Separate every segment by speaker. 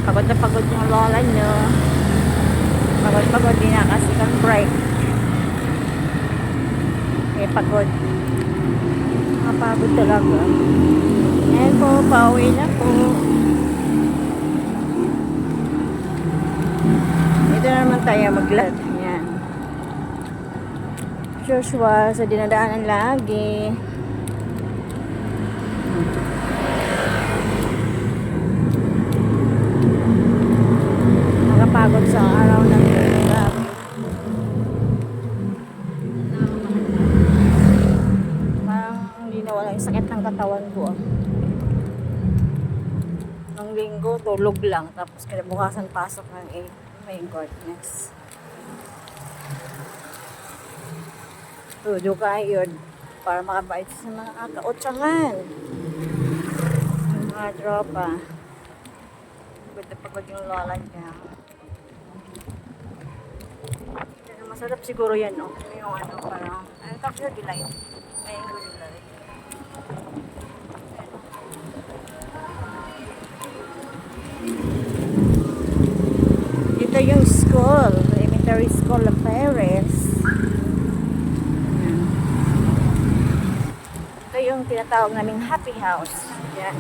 Speaker 1: Pagod na pagod yung lola nyo. Pagod din na kasi kang break. Eh, pagod. Nakapagod talaga. Ayan po, pauwi na po. Dito na naman tayo maglat. Ayan. Joshua, sa dinadaanan lagi. Nakapagod sa araw ng grabe. Parang hindi nawala yung sakit ng katawan ko. Ng linggo, tulog lang. Tapos kinabukasan pasok ng 8. My goodness. Tudo kayo para makabait sa mga kautsangan. Mga tropa. Pagod yung lola niya. Masarap siguro yan, no? Yung ano, parang, ano tapos yung delight. Mango delight. Ito yung school, elementary school ng Paris. Ito yung tinatawag naming happy house. Yan.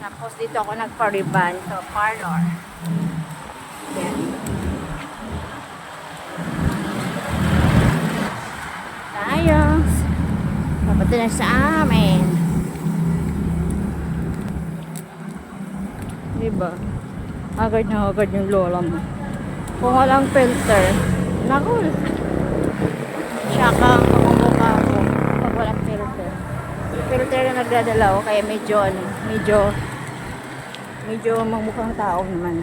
Speaker 1: Tapos dito ako nagpa-ribbon to parlor. Yan. Tayo. Papunta na sa amin. Diba? Agad na agad yung lola mo. Kung walang filter, naku. Tsaka ang pamumukha ko pag walang filter. Filter na nagdadala ko kaya medyo mamukhang tao naman.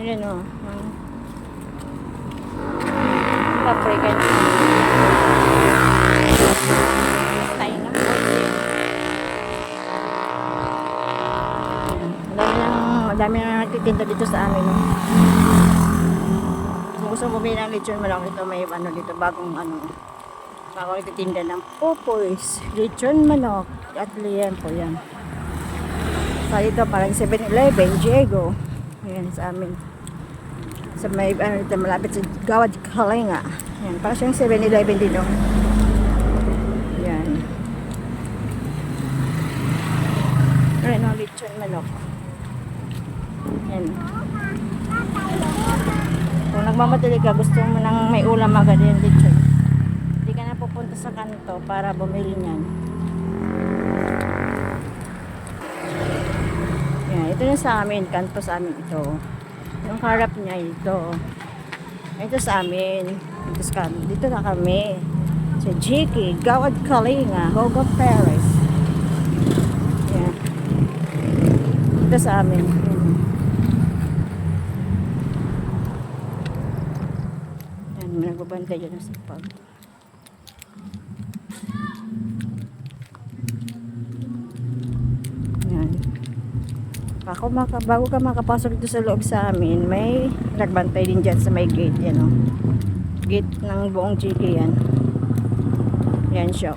Speaker 1: Ayan o. Paprika na. Tayo na. Madami na nagtitinda dito sa amin. No? Kung gusto mo bumili ng lechon manok, ito may ano dito, bagong nagtitinda ng Popoy's lechon manok at liyan po yan. So dito parang 7-Eleven, Diego. Ayan sa amin. Sa may dito malapit sa Gawad Kalinga. Ayan, parang siyang 7-Eleven din. Ayan. Ayan ang lechon manok. Ayan. Kung nagmamadali ka, gusto mo nang may ulam agad yung lechon, hindi ka na pupunta sa kanto para bumili niyan. Ayan, ito na sa amin, kanto sa amin ito. Yung harap niya ito. Ito sa amin. Dito na kami. Sa Jiki, Gawad Kalinga, Hogo Paris. Ayan. Ito sa amin. Nagbabantay dyan sa pag. Yan. Bago ka makapasok dito sa loob sa amin, may nagbantay din dyan sa may gate. Yan o. Gate ng buong Chiki yan. Yan siya.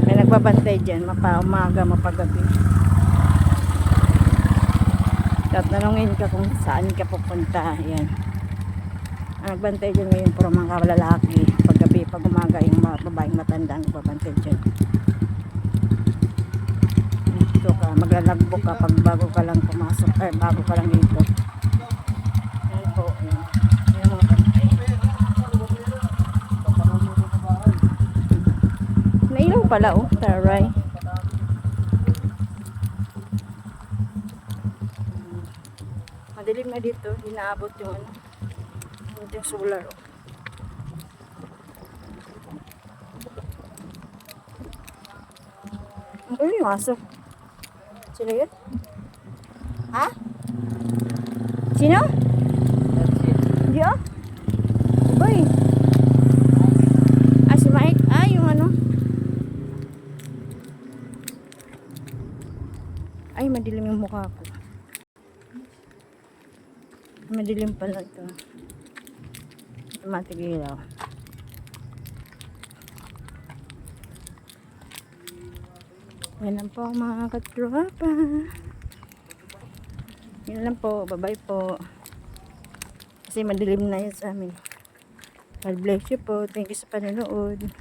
Speaker 1: May nagbabantay dyan, mapa-umaga, mapagabi. Tatanungin ka kung saan ka pupunta. Yan. Ang nagbantay dyan ngayon puro mga lalaki. Paggabi, pag umaga, yung mga babaeng matanda ang nagbabantay dyan. Dito ka, maglalagbo ka pag bago ka lang pumasok. Bago ka lang dito. Yan po. Yan. Yan mga bantay. Nailaw pala oh. Taray. Madilim na dito, hinaabot yung yung solar. Ang gulo yung aso. Sino yun? Ha? Sino? Hindi ah? Boy. Ah, si Mike? Ah, yung ano? Ay, madilim yung mukha ko. Madilim pala ito. Matigilaw. Yan lang po mga katropa. Yan lang po. Bye-bye po. Kasi madilim na yan sa amin. God bless you po. Thank you sa panonood.